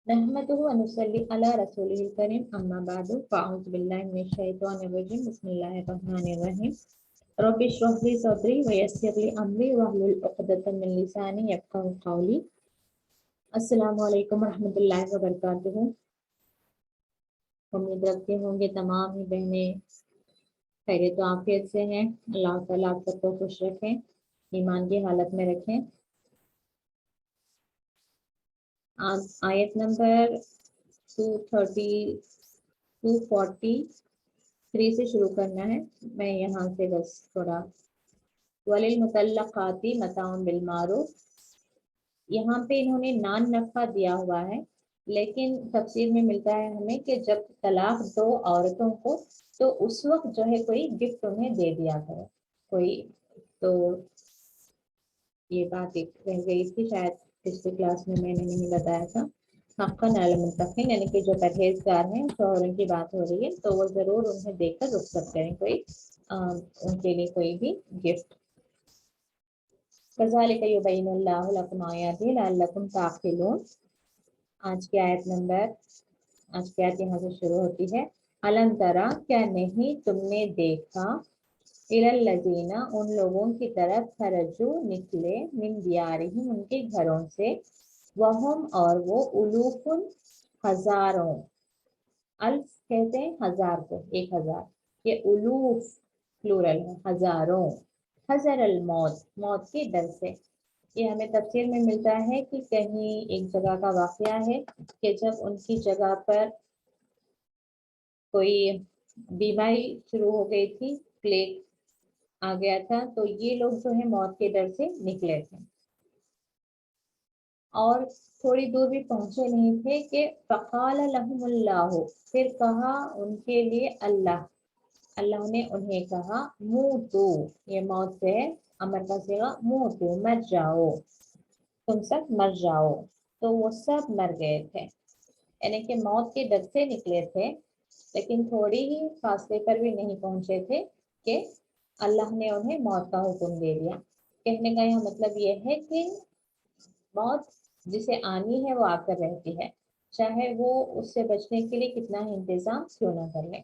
नहमदुहु व नुसल्ली अला रसूलिहिल करीम अम्मा बादु फ़अऊज़ु बिल्लाहि मिनश शैतानिर रजीम बिस्मिल्लाहिर रहमानिर रहीम रब्बि इश्रह ली सदरी व यस्सिर ली अमरी वहलुल उक़दतम मिन लिसानी यफ़क़हू क़ौली। अस्सलामु अलैकुम रहमतुल्लाहि व बरकातुहू। उम्मीद रखते होंगे तमाम ही बहनें खैरियत व आफियत से हैं। अल्लाह ताला आप सबको खुश रखें, ईमान की हालत में रखें। आज आयत नंबर 243 से शुरू करना है। मैं यहाँ से बस थोड़ा वलिल मुतल्लक़ाती मताउन बिल मारूफ, यहाँ पे इन्होंने नान नफ़ा दिया हुआ है, लेकिन तफसीर में मिलता है हमें कि जब तलाक दो औरतों को तो उस वक्त जो है कोई गिफ्ट उन्हें दे दिया करे कोई। तो ये बात एक रह गई थी, शायद पिछली क्लास में मैंने नहीं बताया था। हक़्क़न अलल मुत्तक़ीन, यानी कि जो परहेजगार हैं, शौहरों की बात हो रही है, तो वो जरूर उन्हें देकर रुख़्सत करें कोई उनके लिए कोई भी गिफ्ट। कज़ालिक युबय्यिनुल्लाहु लकुम आयातिही लअल्लकुम ताक़िलून। आज की आयत यहाँ से शुरू होती है। अलम तरा, क्या नहीं तुमने देखा, इलल लज़ीना, उन लोगों की तरफ, खरजू निकले, मिन दियारिहिम, उनके घरों से, वहुम, और वो, उलूफुन, हजारों, अल्फ कहते हैं हजार को, 1000, ये उलूफ प्लूरल है, हजारों, हजर अल मौत, मौत के डर से। ये हमें तफसीर में मिलता है कि कहीं एक जगह का वाक़या है कि जब उनकी जगह पर कोई बीमारी शुरू हो गई थी, प्लेग आ गया था, तो ये लोग जो है मौत के डर से निकले थे और थोड़ी दूर भी पहुंचे नहीं थे कि फ़क़ाल लहुमुल्लाहु, फिर कहा उनके लिए अल्लाह, अल्लाह ने उन्हें कहा, मूतू, ये मौत से है, अमर का सीगा, मूतू, मर जाओ, तुम सब मर जाओ। तो वो सब मर गए थे, यानी कि मौत के डर से निकले थे, लेकिन थोड़ी ही फासले पर भी नहीं पहुंचे थे कि अल्लाह ने उन्हें मौत का हुक्म दे दिया। कहने का यह मतलब ये है कि मौत जिसे आनी है वो आकर रहती है, चाहे वो उससे बचने के लिए कितना ही इंतजाम क्यों ना कर ले।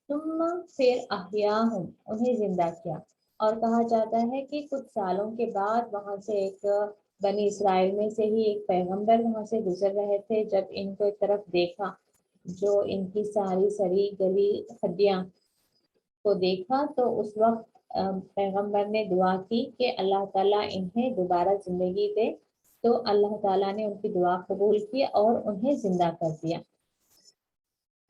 तुम फिर अहयाहुम, उन्हें जिंदा किया। और कहा जाता है कि कुछ सालों के बाद वहां से एक बनी इसराइल में से ही एक पैगंबर वहां से गुजर रहे थे। जब इनको एक तरफ देखा, जो इनकी सारी सड़ी गली हड्डियां को देखा, तो उस वक्त पैगंबर ने दुआ की कि अल्लाह ताला इन्हें दोबारा जिंदगी दे। तो अल्लाह ताला ने उनकी दुआ कबूल की और उन्हें जिंदा कर दिया।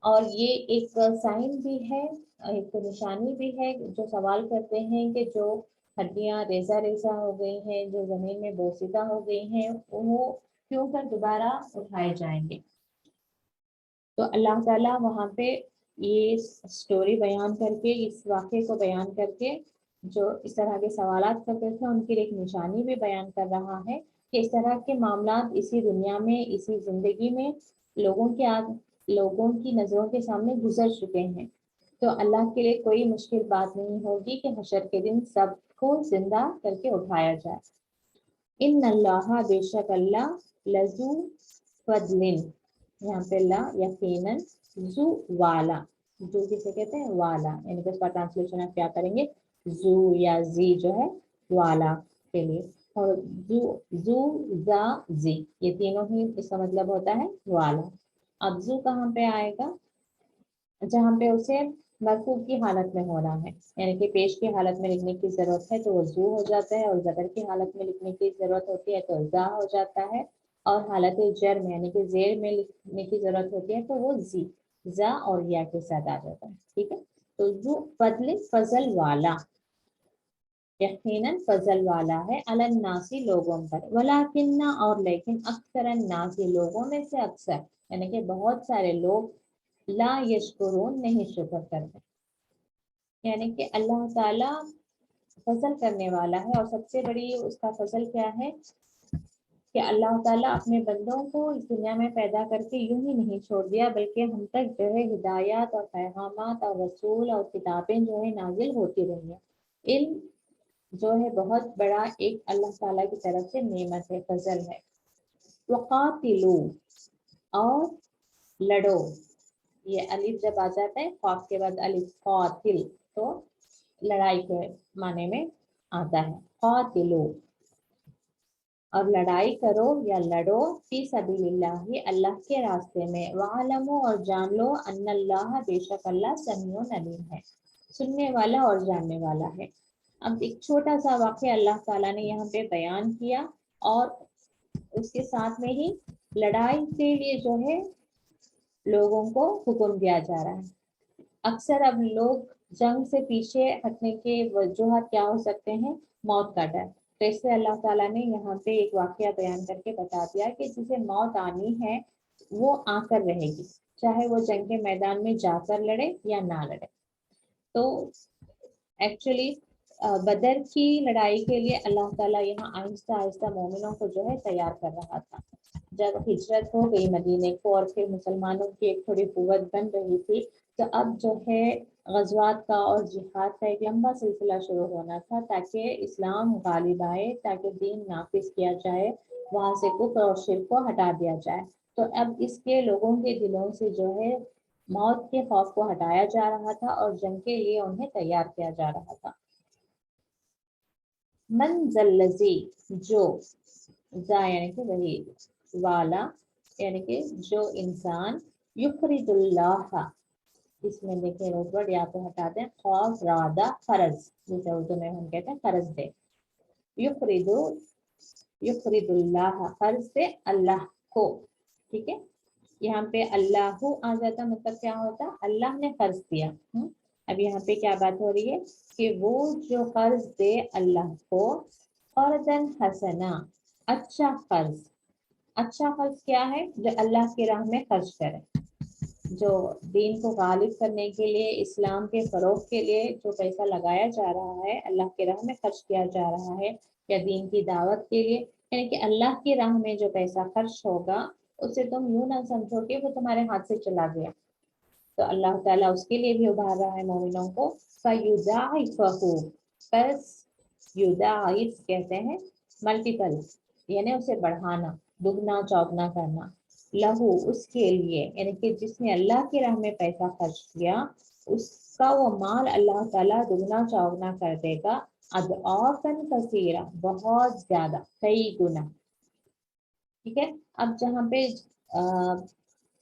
और ये एक साइन भी है, एक निशानी भी है। जो सवाल करते हैं कि जो हड्डियां रेजा रेजा हो गई हैं, जो जमीन में बोसीदा हो गई हैं, वो क्यों कर दोबारा उठाए जाएंगे। तो अल्लाह ताला वहाँ पे ये स्टोरी बयान करके, इस वाक़े को बयान करके, जो इस तरह के सवालात करते थे उनकी एक निशानी भी बयान कर रहा है कि इस तरह के मामलात इसी दुनिया में, इसी जिंदगी में लोगों की नज़रों के सामने गुजर चुके हैं। तो अल्लाह के लिए कोई मुश्किल बात नहीं होगी कि हशर के दिन सबको जिंदा करके उठाया जाए। इन अल्लाह, बेशक अल्लाह, लजू फदलिन, यहाँ पे ला यकीनन, जू वाला, जू किसे कहते हैं, वाला, यानी कि इसका ट्रांसलेशन आप क्या करेंगे, जू या जी जो है वाला के लिए, और जू जू जा जी, ये तीनों ही इसका मतलब होता है वाला। अब जू कहाँ पे आएगा, जहाँ पे उसे मरफूब की हालत में होना है, यानी कि पेश की हालत में लिखने की जरूरत है तो वो जू हो जाता है, और ज़बर की हालत में लिखने की जरूरत होती है तो जा हो जाता है, और हालत जर में यानी कि जेर में लिखने की जरूरत होती है तो वो जी, जा और या के साथ आ जाता है। ठीक है, तो जू फजल, फजल वाला, यकीनन फजल वाला है, अलन नासी, लोगों पर, वलाकिन्ना, और लेकिन, अक्सर नासी, लोगों में से अक्सर, यानी कि बहुत सारे लोग, ला यशकुरून, नहीं शुक्र करते। यानी कि अल्लाह ताला फजल करने वाला है, और सबसे बड़ी उसका फजल क्या है कि अल्लाह ताला अपने बंदों को इस दुनिया में पैदा करके यूं ही नहीं छोड़ दिया, बल्कि हम तक जो है हिदायत और पैगामात और रसूल और किताबें जो है नाजिल होती रही है। इल्म जो है बहुत बड़ा एक अल्लाह ताला की तरफ से नेमत है, फजल है। वक़ातिलू, اور لڑو, یہ الف جب آ جاتا ہے خاف کے بعد الف قاتل تو لڑائی کے معنی میں آتا ہے, قاتلو, اور لڑائی کرو یا لڑو فی سبیل اللہ, اللہ کے راستے میں, وعلمو, اور جان لو, ان اللہ, بے شک اللہ, سمیع علیم ہے, سننے والا اور جاننے والا ہے. اب ایک چھوٹا سا واقعہ اللہ تعالیٰ نے یہاں پہ بیان کیا اور اس کے ساتھ میں ہی لڑائی کے لیے جو ہے لوگوں کو حکم دیا جا رہا ہے. اکثر اب لوگ جنگ سے پیچھے ہٹنے کے وجوہات کیا ہو سکتے ہیں؟ موت کا ڈر. تو اس سے اللہ تعالیٰ نے یہاں پہ ایک واقعہ بیان کر کے بتا دیا کہ جسے موت آنی ہے وہ آ کر رہے گی, چاہے وہ جنگ کے میدان میں جا کر لڑے یا نہ لڑے. تو ایکچولی بدر کی لڑائی کے لیے اللہ تعالیٰ یہاں آہستہ آہستہ مومنوں کو جو ہے تیار کر رہا تھا. جب ہجرت ہو گئی مدینے کو اور پھر مسلمانوں کی ایک تھوڑی قوت بن رہی تھی, تو اب جو ہے غزوات کا اور جہاد کا ایک لمبا سلسلہ شروع ہونا تھا تاکہ اسلام غالب آئے, تاکہ دین نافذ کیا جائے, وہاں سے کفر اور شرک کو ہٹا دیا جائے. تو اب اس کے لوگوں کے دلوں سے جو ہے موت کے خوف کو ہٹایا جا رہا تھا اور جنگ کے لیے انہیں تیار کیا جا رہا تھا. من ذلذی, جو, ذا یعنی کہ وہی, والا یعنی کہ جو انسان, یخرج اللہ, اس میں دیکھیں روز ورڈ یہاں پہ ہٹا دیں, خوف رادہ فرض, جسے اردو میں ہم کہتے ہیں فرض دے, یخرج اللہ, فرض دے اللہ کو, ٹھیک ہے. یہاں پہ اللہ آ جاتا مطلب کیا ہوتا, اللہ نے قرض دیا. اب یہاں پہ کیا بات ہو رہی ہے کہ وہ جو قرض دے اللہ کو, قرضاً حسنا, اچھا قرض. اچھا قرض کیا ہے؟ جو اللہ کی راہ میں خرچ کرے, جو دین کو غالب کرنے کے لیے, اسلام کے فروغ کے لیے جو پیسہ لگایا جا رہا ہے, اللہ کی راہ میں خرچ کیا جا رہا ہے, یا دین کی دعوت کے لیے, یعنی کہ اللہ کی راہ میں جو پیسہ خرچ ہوگا اسے تم یوں نہ سمجھو کہ وہ تمہارے ہاتھ سے چلا گیا. تو اللہ تعالیٰ اس کے لیے بھی ابھار رہا ہے مومنوں کو. فَيُضَاعِفَهُ, پس یضاعف کہتے ہیں ملٹیپل, یعنی اسے بڑھانا, دگنا چوگنا کرنا, لہو, اس کے لیے, یعنی کہ جس نے اللہ کی راہ میں پیسہ خرچ کیا اس کا وہ مال اللہ تعالیٰ دگنا چوگنا کر دے گا, اضعافاً کثیرہ, بہت زیادہ, کئی گنا. ٹھیک ہے. اب جہاں پہ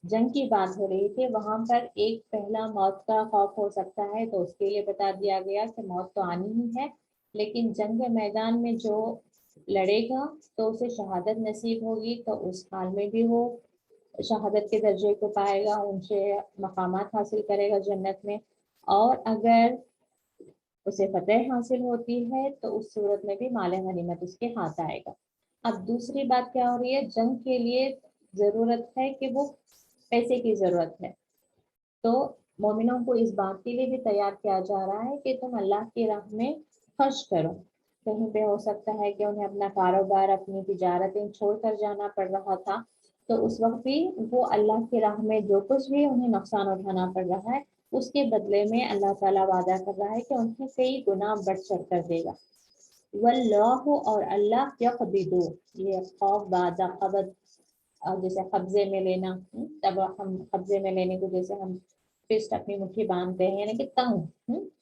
جنگ کی بات ہو رہی تھی وہاں پر ایک پہلا موت کا خوف ہو سکتا ہے, تو اس کے لیے بتا دیا گیا کہ موت تو آنی ہی ہے, لیکن جنگ کے میدان میں جو لڑے گا تو اسے شہادت نصیب ہوگی, تو اس حال میں بھی وہ شہادت کے درجے کو پائے گا, ان سے مقامات حاصل کرے گا جنت میں. اور اگر اسے فتح حاصل ہوتی ہے تو اس صورت میں بھی مال غنیمت اس کے ہاتھ آئے گا. اب دوسری بات کیا ہو رہی ہے, جنگ کے لیے ضرورت ہے کہ وہ پیسے کی ضرورت ہے, تو مومنوں کو اس بات کے لیے بھی تیار کیا جا رہا ہے کہ تم اللہ کی راہ میں خرچ کرو. کہیں پہ ہو سکتا ہے کہ انہیں اپنا کاروبار, اپنی تجارتیں چھوڑ کر جانا پڑ رہا تھا, تو اس وقت بھی وہ اللہ کی راہ میں جو کچھ بھی انہیں نقصان اٹھانا پڑ رہا ہے اس کے بدلے میں اللہ تعالیٰ وعدہ کر رہا ہے کہ انہیں کئی گنا بڑھ چڑھ کر دے گا. واللہ, اور اللہ, یقبض, یہ خوف بعد قبض, جیسے قبضے میں لینا, تب ہم قبضے میں لینے کو جیسے ہم فسٹ اپنی مٹھی باندھتے ہیں, یعنی کہ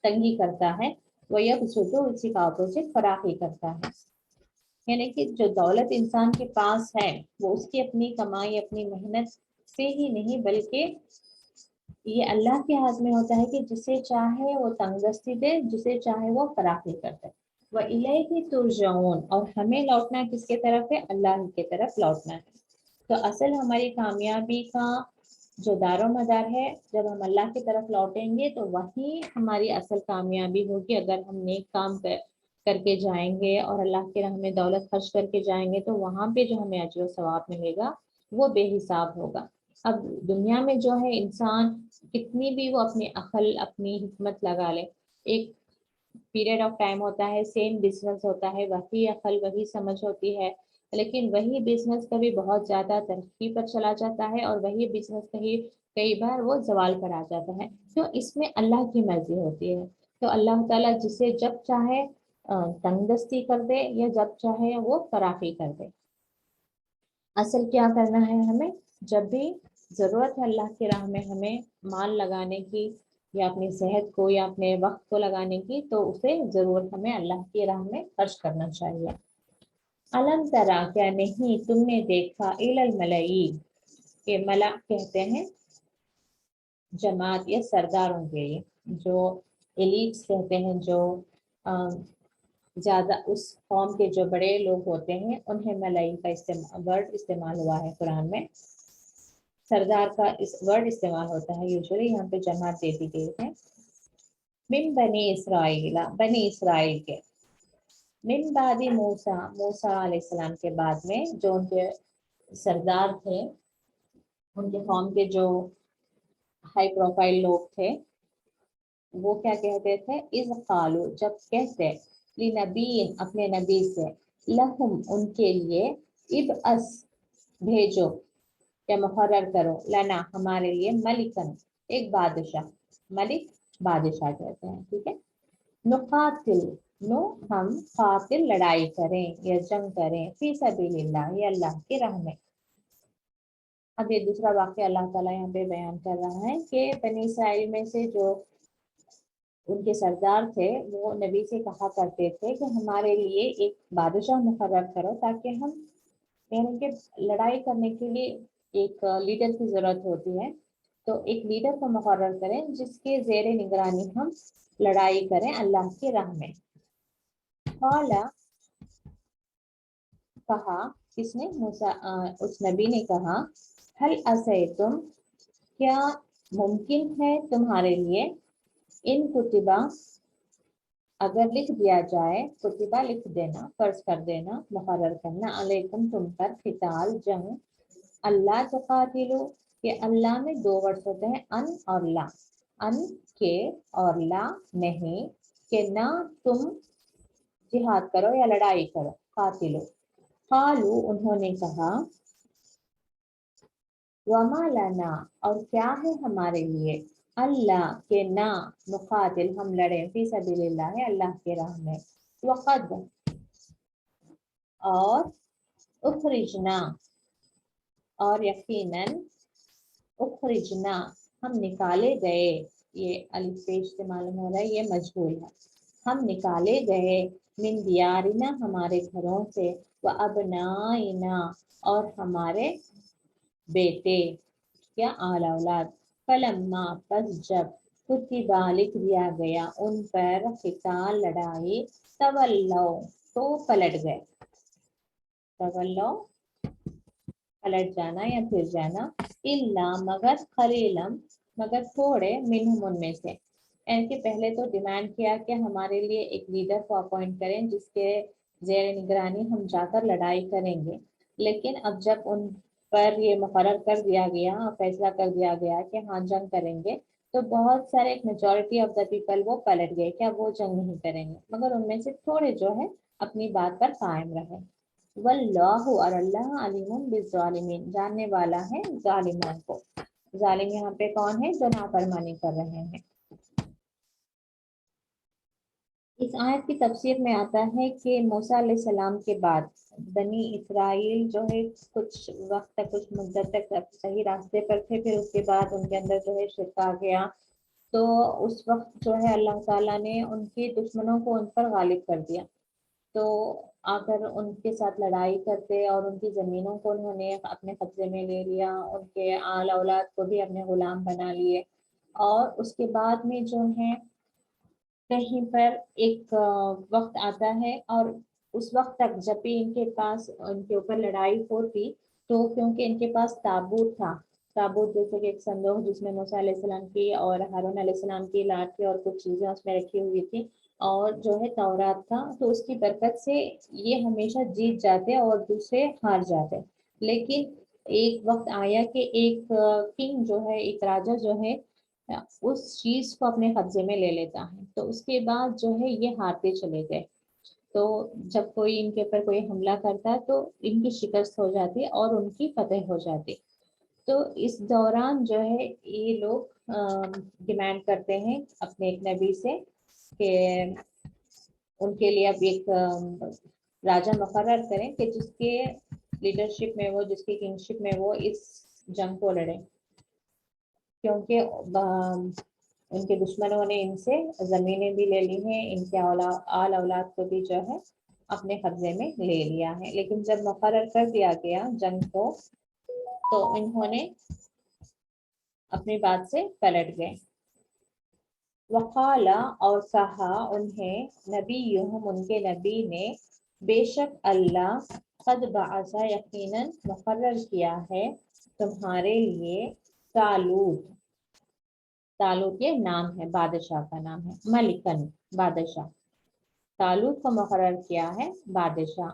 تنگی کرتا ہے, وہ یبسط, اسی کا اپوزٹ فراخی کرتا ہے. یعنی کہ جو دولت انسان کے پاس ہے وہ اس کی اپنی کمائی, اپنی محنت سے ہی نہیں, بلکہ یہ اللہ کے ہاتھ میں ہوتا ہے کہ جسے چاہے وہ تنگ دستی دے, جسے چاہے وہ فراخی کر دے. وَإِلَيْهِ تُرْجَعُونَ, اور ہمیں لوٹنا کس کے طرف ہے؟ اللہ کی طرف لوٹنا ہے. تو اصل ہماری کامیابی کا جو دار و مدار ہے, جب ہم اللہ کی طرف لوٹیں گے تو وہی ہماری اصل کامیابی ہوگی. اگر ہم نیک کام کر کے جائیں گے اور اللہ کے راہ میں دولت خرچ کر کے جائیں گے تو وہاں پہ جو ہمیں اجر و ثواب ملے گا وہ بے حساب ہوگا. اب دنیا میں جو ہے انسان کتنی بھی وہ اپنی عقل, اپنی حکمت لگا لے, ایک پیریڈ آف ٹائم ہوتا ہے, سیم بزنس ہوتا ہے, وہی عقل وہی سمجھ ہوتی ہے, لیکن وہی بزنس کبھی بہت زیادہ ترقی پر چلا جاتا ہے اور وہی بزنس کئی بار وہ زوال پر آ جاتا ہے. تو اس میں اللہ کی مرضی ہوتی ہے. تو اللہ تعالیٰ جسے جب چاہے تنگ دستی کر دے یا جب چاہے وہ فراخی کر دے. اصل کیا کرنا ہے ہمیں؟ जब भी ज़रूरत है अल्लाह की राह में हमें माल लगाने की या अपनी सेहत को या अपने वक्त को लगाने की, तो उसे ज़रूर हमें अल्लाह की राह में खर्च करना चाहिए। अलम तरा, क्या नहीं तुमने देखा, इलल मलई, के मला कहते हैं जमात या सरदारों के लिए, जो एलिट्स कहते हैं, जो ज्यादा उस कौम के जो बड़े लोग होते हैं उन्हें मलाई का वर्ड इस्तेमाल हुआ है कुरान में। सरदार का इस वर्ड इस्तेमाल होता है यूजुअली, यहाँ पे जमात दे दी गई है। मिन बनी इसराइला, बनी इसराइल के। मिन बादी मूसा, मूसा अलैहिस्सलाम के बाद में जो उनके सरदार थे, उनके कौम के जो हाई प्रोफाइल लोग थे, वो क्या कहते थे, इज कालू, जब कहते, ली नबी, अपने नबी से, लहुम, उनके लिए, इब अस, भेजो या मुकर्रर करो, लना, हमारे लिए, मलिकन, एक बादशाह, मलिक बादशाह कहते हैं, ठीक है। नुकातिल, नो हम, कातिल लड़ाई करें या जंग करें, फी सबीलिल्लाह, ये अल्लाह की राह में। अब ये दूसरा वाक्य अल्लाह ताला यहाँ पे बयान कर रहा है कि बनी इसराइल में से जो उनके सरदार थे वो नबी से कहा करते थे कि हमारे लिए एक बादशाह मुकर्रर करो, ताकि हम, यानी कि लड़ाई करने के लिए एक लीडर की जरूरत होती है, तो एक लीडर को मुकर्रर करें जिसके जेर निगरानी हम लड़ाई करें अल्लाह की राह में। कौला, कहा, किसने, मूसा, उस नबी ने कहा, हल असैतुम, क्या मुमकिन है तुम्हारे लिए, इन कुतिबा, अगर लिख दिया जाए, कुतिबा लिख देना, फर्ज कर देना, मुकर्रर करना, अलैकुम तुम पर, क़िताल जंग, अल्लाह तुक़ातिलू, कि अल्लाह में दो वर्ड्स होते हैं, अन और ला, अन के और ला नहीं, कि ना तुम जिहाद करो या लड़ाई करो, कातिलो। कालू, उन्होंने कहा, वमा लना, और क्या है हमारे लिए, अल्लाह, के ना, नुकातिल, हम लड़े, फी सबीलिल्लाह, अल्लाह के राह में, वक़द, और, उखरिजना, और यकीनन, उखरिजना, हम निकाले गए, ये अलिफ पेश से मालूम हो रहा है ये मजबूल है, हम निकाले गए, मिन दियारिना, हमारे घरों से, व अबनाइना, और हमारे बेटे या आला औलाद, फलम्मा, बस जब, कुतिबा, लिख दिया गया उन पर, क़िताल, लड़ाई, तवल्लो, तो पलट गए, तवल्लो, पलट जाना या फिर जाना, इल्ला, मगर, खलीलम, मगर थोड़े, मिनहुम, उनमें से, यानी कि पहले तो डिमांड किया कि हमारे लिए एक लीडर को अपॉइंट करें जिसके जेर निगरानी हम जाकर लड़ाई करेंगे, लेकिन अब जब उन पर ये मुकर्रर कर दिया गया और फैसला कर दिया गया कि हाँ जंग करेंगे, तो बहुत सारे, एक मेजोरिटी ऑफ द पीपल वो पलट गए, क्या वो जंग नहीं करेंगे, मगर उनमें से थोड़े जो है अपनी बात पर कायम रहे। वल्लाहु, और अल्लाह, अलीमुन बिज़्ज़ालिमीन, जानने वाला है जालिमों को। जालिम यहाँ पे कौन है, जो नाफरमानी कर रहे हैं। इस आयत की तफसीर में आता है कि मूसा अलैहिस्सलाम के बाद बनी इसराइल जो है कुछ वक्त तक, कुछ मुद्दत तक सही रास्ते पर थे, फिर उसके बाद उनके अंदर जो है शिर्क आ गया, तो उस वक्त जो है अल्लाह ताला ने उनके दुश्मनों को उन पर गालिब कर दिया, तो आकर उनके साथ लड़ाई करते और उनकी ज़मीनों को उन्होंने अपने कब्जे में ले लिया, उनके आल औलाद को भी अपने गुलाम बना लिए, और उसके बाद में जो है कहीं पर एक वक्त आता है, और उस वक्त तक जब भी इनके पास, इनके ऊपर लड़ाई होती, तो क्योंकि इनके पास ताबूत था, ताबूत जैसे कि एक संदूक जिसमें मूसा अलैहिस्सलाम की और हारून अलैहिस्सलाम की लाठी और कुछ चीजें उसमें रखी हुई थी, और जो है तौरात था, तो उसकी बरकत से ये हमेशा जीत जाते और दूसरे हार जाते। लेकिन एक वक्त आया कि एक किंग जो है, एक राजा जो है, उस चीज को अपने कब्जे में ले लेता है, तो उसके बाद जो है ये हारते चले गए, तो जब कोई इनके ऊपर कोई हमला करता है तो इनकी शिकस्त हो जाती है और उनकी फतेह हो जाती। तो इस दौरान जो है ये लोग डिमांड करते हैं अपने एक नबी से कि उनके लिए अब एक राजा मुकर्रर करें कि जिसके लीडरशिप में वो, जिसकी किंगशिप में वो इस जंग को लड़े, क्योंकि उनके दुश्मनों ने इनसे जमीनें भी ले ली हैं, इनके आल औलाद को भी जो है अपने कब्जे में ले लिया है। लेकिन जब मुकर्रर कर दिया गया जंग को, तो इन्होंने अपनी बात से पलट गए। वकाला, और कहा उन्हें नबीयुहुम, उनके नबी ने, बेशक अल्लाह, कद बअसा, यकीनन मुकर्रर किया है तुम्हारे लिए, तालूत, तालूत ये नाम है, बादशाह का नाम है, मलिकन बादशाह, तालूत को मुकर्रर किया है बादशाह।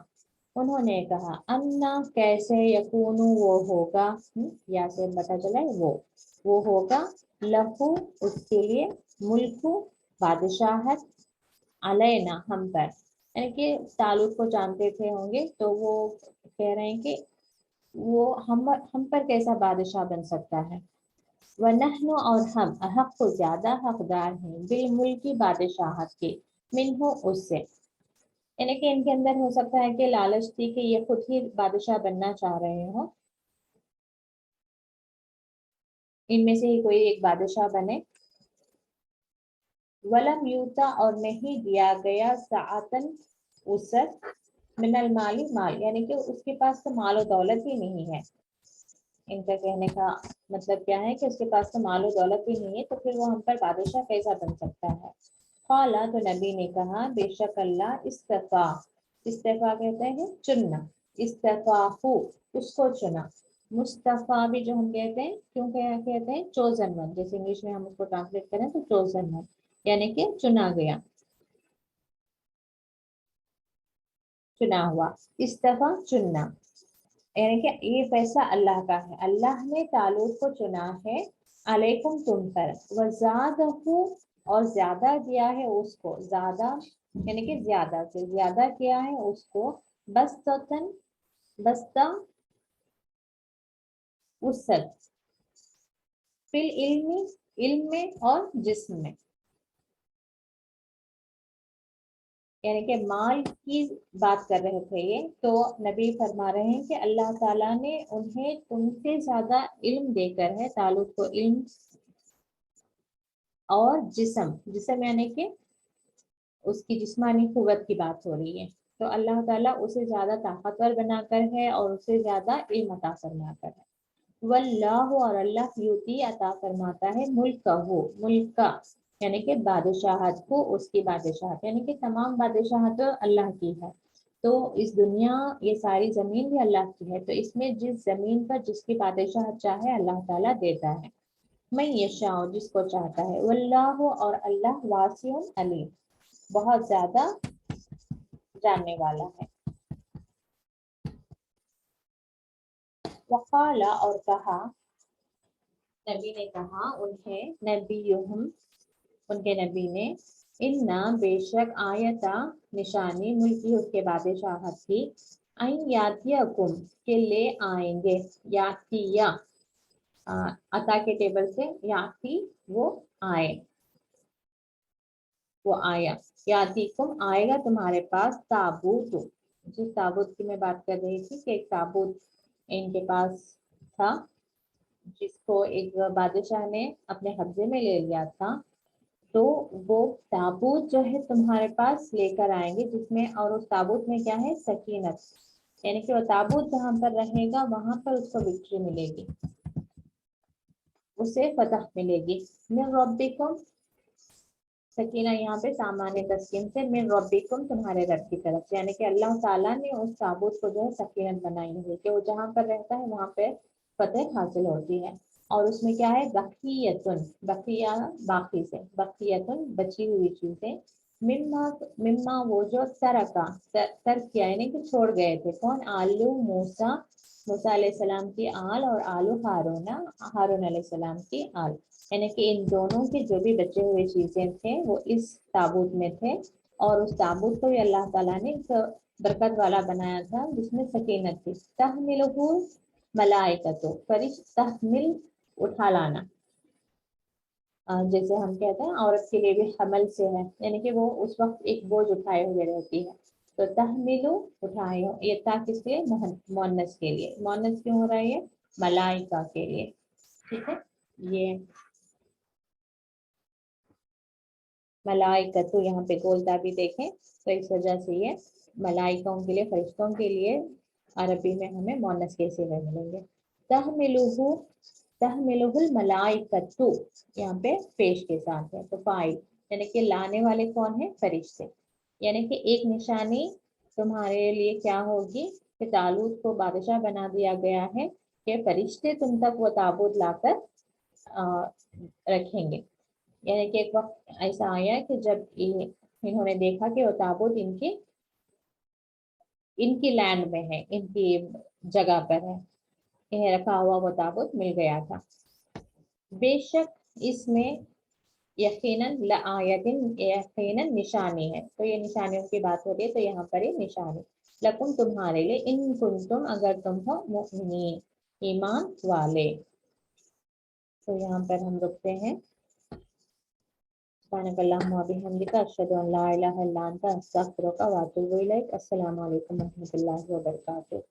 उन्होंने कहा अन्ना, कैसे, यकूनु वो होगा, या से पता चला है वो होगा, लहू उसके लिए, मुल्कु बादशाहत, अलैना हम पर, यानी कि तालूत को जानते थे होंगे, तो वो कह रहे हैं कि वो हम पर कैसा बादशाह बन सकता है। वनहनु, और हम, अहक को ज्यादा हकदार हैं, बिल मुल्की बादशाहत के, मिन्हु उससे, यानी कि इनके अंदर हो सकता है कि लालच थी कि ये खुद ही बादशाह बनना चाह रहे हो, इनमें से ही कोई एक बादशाह बने। वलम यूता, और नहीं दिया गया, सातन उसत, मिनल माली, माल, यानी कि उसके पास तो माल और दौलत ही नहीं है। इनका कहने का मतलब क्या है कि उसके पास तो माल और दौलत ही नहीं है, तो फिर वो हम पर बादशाह कैसा बन सकता है। काला, तो नबी ने कहा, बेशक अल्लाह इस्तफा, इस्तीफा कहते हैं चुनना, इस्तफाहु, उसको चुना। मुस्तफा भी जो हम कहते हैं, क्यों कहते हैं चोजन वन, जैसे इंग्लिश में हम उसको ट्रांसलेट करें तो चोजन वन, यानी कि चुना गया, चुना हुआ। इस्तफा चुनना, यानी कि ये फैसला अल्लाह का है, अल्लाह ने तालूत को चुना है, अलैकुम तुम पर, वज़ादहु, और ज्यादा दिया है उसको, ज्यादा यानी कि ज्यादा से ज्यादा किया है उसको, बस्ततन, बस्ता वसत, फिल इल्मी, इल्म में और जिस्म में, यानी कि माल की बात कर रहे थे ये, तो नबी फरमा रहे हैं कि अल्लाह ताला ने उन्हें तुमसे ज्यादा इल्म देकर है, तालुत को इल्म और जिस्म, जिस्म यानी कि उसकी जिस्मानी कुव्वत की बात हो रही है, तो अल्लाह ताला उसे ज्यादा ताकतवर बनाकर है और उसे ज्यादा इल्म अता फरमाकर है। वल्लाहु, और अल्लाह युती अता फरमाता है, मुल्क का, वो मुल्क का यानी कि बादशाहत को, उसकी बादशाहत, यानी कि तमाम बादशाहत अल्लाह की है। तो इस दुनिया, ये सारी जमीन भी अल्लाह की है, तो इसमें जिस जमीन पर जिसकी बादशाहत चाहे अल्लाह ताला देता है, मैं यशाओ, जिसको चाहता है, वल्लाहु, और अल्लाह वासिउन अलीम, बहुत ज्यादा जानने वाला है। वकाला, और कहा, नबी ने कहा उन्हें, नबीयुहुम, उनके नबी ने, इन्ना, बेशक, आयता, निशानी, मुल्की उसके बादशाहत की, अन यातियकुम, के ले आएंगे, यातिया, अता के टेबल से याति, वो आए, वो आया, यातिकुम, आएगा तुम्हारे पास, ताबूत, जिस ताबूत की मैं बात कर रही थी कि एक ताबूत इनके पास था, जिसको एक बादशाह ने अपने कब्जे में ले लिया था, तो वो ताबूत जो है तुम्हारे पास लेकर आएंगे, जिसमें, और उस ताबूत में क्या है, सकीनत, यानी कि वो ताबूत जहाँ पर रहेगा वहां पर उसको विक्ट्री मिलेगी, उसे फतह मिलेगी। मिन रब्बिकुम, सकीना यहाँ पे सामान्य तस्कीन से, मिन रब्बिकुम, तुम्हारे रब की तरफ से, यानी कि अल्लाह ताला ने उस ताबूत को जो है सकीनत बनाई है कि वो जहाँ पर रहता है वहां पे फतह हासिल होती है। और उसमें क्या है, बकियतुन, बकिया बाकी से, बकियतुन बची हुई चीजें, मिम्मा, मिम्मा वो जो तरका, तर्क किया यानी कि छोड़ गए थे, कौन, आलू मूसा, मूसा अलैहिस्सलाम की आल, और आलू हारूना, हारून अलैहिस्सलाम की आल, यानी कि इन दोनों के जो भी बचे हुए चीजें थे वो इस ताबूत में थे, और उस ताबूत को भी अल्लाह ताला ने एक बरकत वाला बनाया था, जिसमें सकीनत थी। तहमिलहु मलाइकतु, फरिश, तहमिल, उठा लाना, जैसे हम कहते हैं औरत के लिए भी हमल से है, यानी कि वो उस वक्त एक बोझ उठाए हुए रहती है, तो तहमिलु, उठाए हो, ये ता किसके लिए, मोहन्नस के लिए, मोहन्नस क्यों हो रहा है ये, मलाइका के लिए, ठीक है। ये मलाइका तो यहाँ पे गोलता भी देखें तो इस वजह से ये मलाइकाओं के लिए, फरिश्तों के लिए अरबी में हमें मोनस के सिगे मिलेंगे। तहमिलुहु, तहमिलुहुल मलाइकतु, यहाँ पे पेश के साथ है तो फाइल, यानी कि लाने वाले कौन है, फरिश्ते। यानी कि एक निशानी तुम्हारे लिए क्या होगी कि तालूत को बादशाह बना दिया गया है कि फरिश्ते तुम तक वो ताबूत लाकर रखेंगे। यानी कि एक वक्त ऐसा आया कि जब इन्होंने देखा कि वो ताबूत इनकी लैंड में है, इनकी जगह पर है, इन्हें रखा हुआ वो ताबूत मिल गया था। बेशक इसमें यकीनन लआयतिन, यकीनन निशानी है, तो ये निशानियों की बात हो रही है तो यहाँ पर ये निशानी लकुम तुम्हारे लिए, इन कुंतुम अगर तुम हो मुमिनीन, ईमान वाले। तो यहाँ पर हम रुकते हैं। सुब्हानकल्लाहुम्मा व बिहम्दिका अशहदु अन ला इलाहा इल्ला अंता अस्तगफिरुका व अतूबु इलैक। अस्सलामु अलैकुम व रहमतुल्लाहि व बरकातुहू।